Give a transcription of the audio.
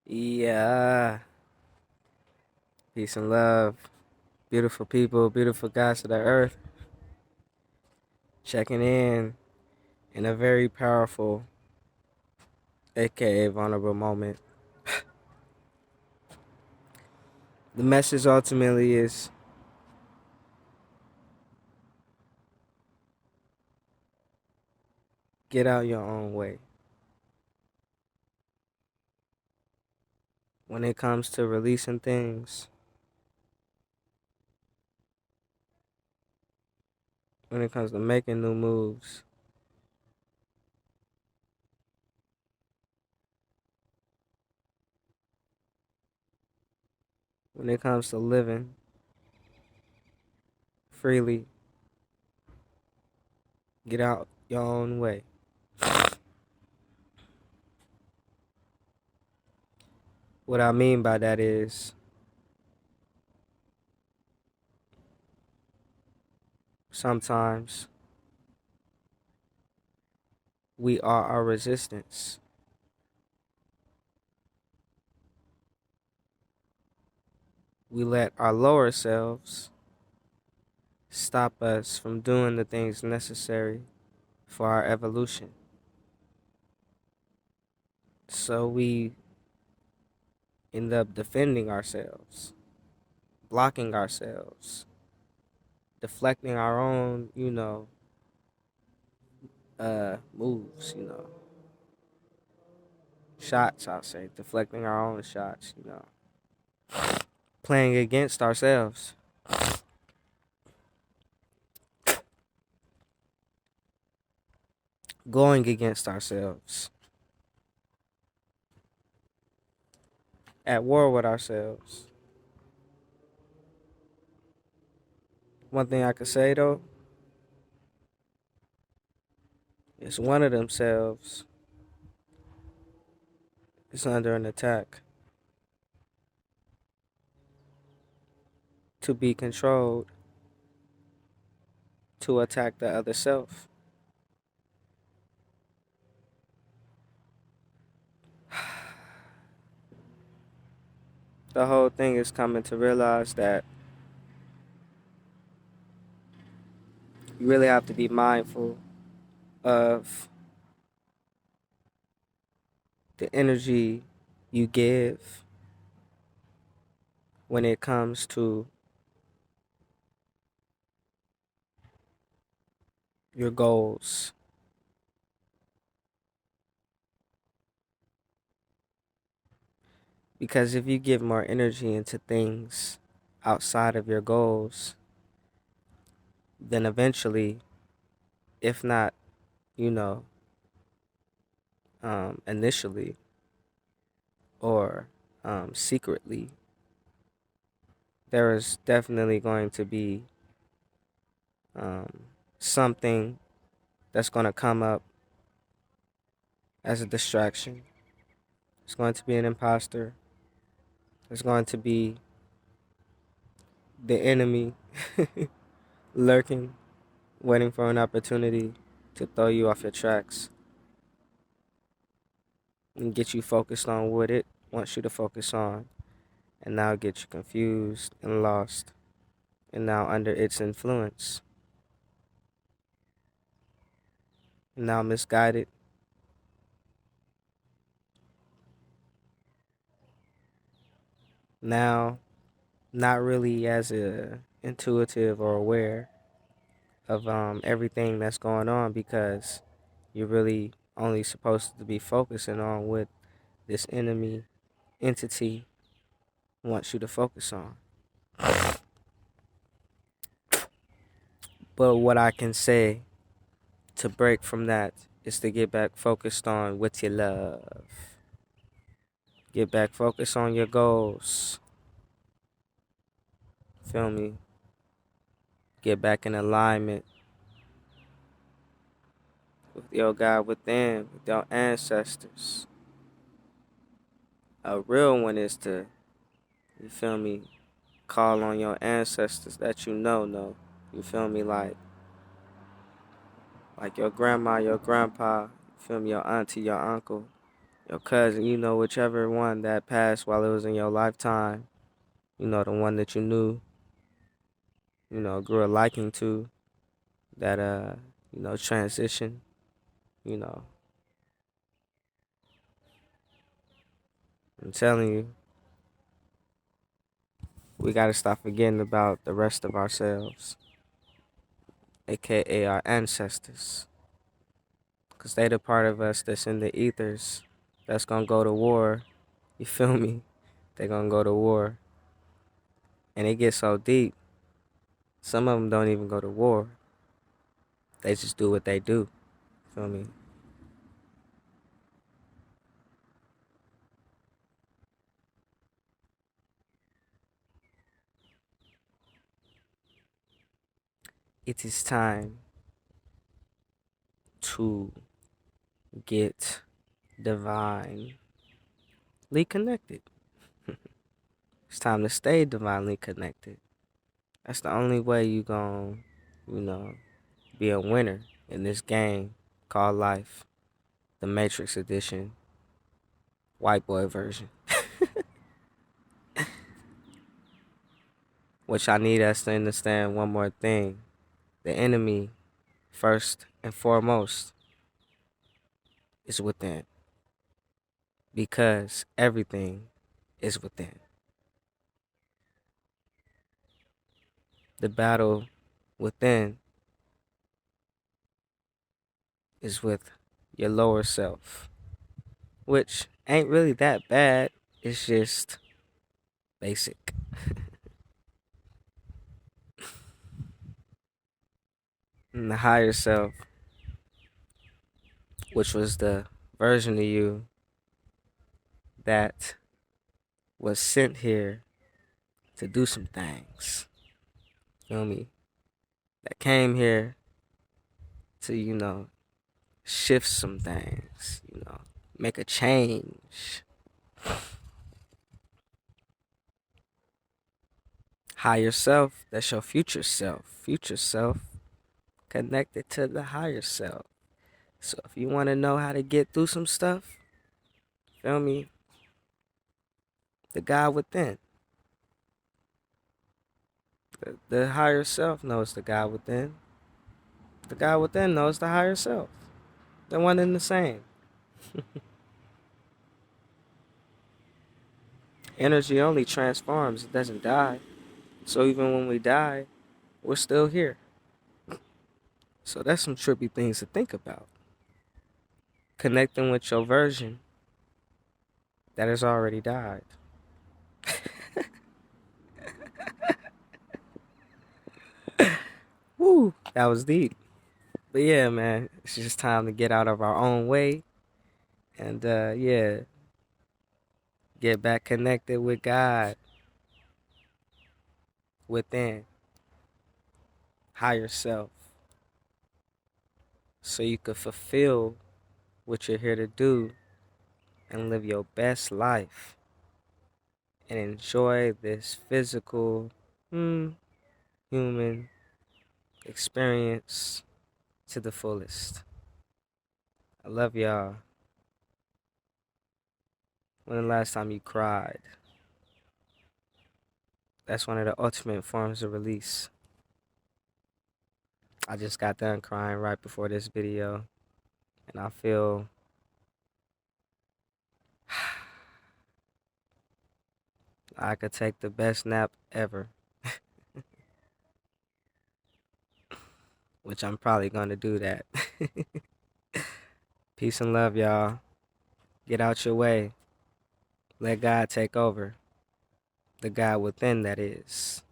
Yeah, peace and love. Beautiful people, beautiful guys of the earth, checking in a very powerful, aka vulnerable moment. The message ultimately is get out your own way. When it comes to releasing things, when it comes to making new moves, when it comes to living freely, get out your own way. What I mean by that is sometimes we are our resistance. We let our lower selves stop us from doing the things necessary for our evolution. So we end up defending ourselves, blocking ourselves, deflecting our own, moves, shots, I'll say, deflecting our own shots, playing against ourselves, going against ourselves, at war with ourselves. One thing I could say though is one of themselves is under an attack to be controlled, to attack the other self. The whole thing is coming to realize that you really have to be mindful of the energy you give when it comes to your goals. Because if you give more energy into things outside of your goals, then eventually, if not, you know, initially or secretly, there is definitely going to be um, something that's going to come up as a distraction. It's going to be an imposter. It's going to be the enemy lurking, waiting for an opportunity to throw you off your tracks and get you focused on what it wants you to focus on, and now get you confused and lost, and now under its influence, and now misguided. Now, not really as intuitive or aware of everything that's going on because you're really only supposed to be focusing on what this enemy entity wants you to focus on. But what I can say to break from that is to get back focused on what you love. Get back focused on your goals. Feel me? Get back in alignment with your God within, with your ancestors. A real one is to, you feel me, call on your ancestors that you know. You feel me? Like your grandma, your grandpa, you feel me, your auntie, your uncle, your cousin, whichever one that passed while it was in your lifetime, the one that you knew, grew a liking to, that transition, you know. I'm telling you, we gotta stop forgetting about the rest of ourselves, aka our ancestors. Cause they the part of us that's in the ethers that's gonna go to war. You feel me? They gonna go to war. And it gets so deep. Some of them don't even go to war. They just do what they do. Feel me? It is time to get divinely connected. It's time to stay divinely connected. That's the only way you gon', you know, be a winner in this game called life. The Matrix Edition, white boy version. Which I need us to understand one more thing. The enemy, first and foremost, is within. Because everything is within. The battle within is with your lower self, which ain't really that bad. It's just basic. And the higher self, which was the version of you that was sent here to do some things. Feel me? That came here to, shift some things, make a change. Higher self, that's your future self. Future self connected to the higher self. So if you want to know how to get through some stuff, feel me? The God within. The higher self knows the God within. The God within knows the higher self. They're one and the same. Energy only transforms, it doesn't die. So even when we die, we're still here. So that's some trippy things to think about. Connecting with your version that has already died. Woo, that was deep. But yeah, man, it's just time to get out of our own way and yeah, get back connected with God within, higher self, so you could fulfill what you're here to do and live your best life and enjoy this physical, human experience to the fullest. I love y'all. When the last time you cried? That's one of the ultimate forms of release. I just got done crying right before this video, and I feel I could take the best nap ever, which I'm probably gonna do that. Peace and love, y'all. Get out your way. Let God take over. The God within, that is.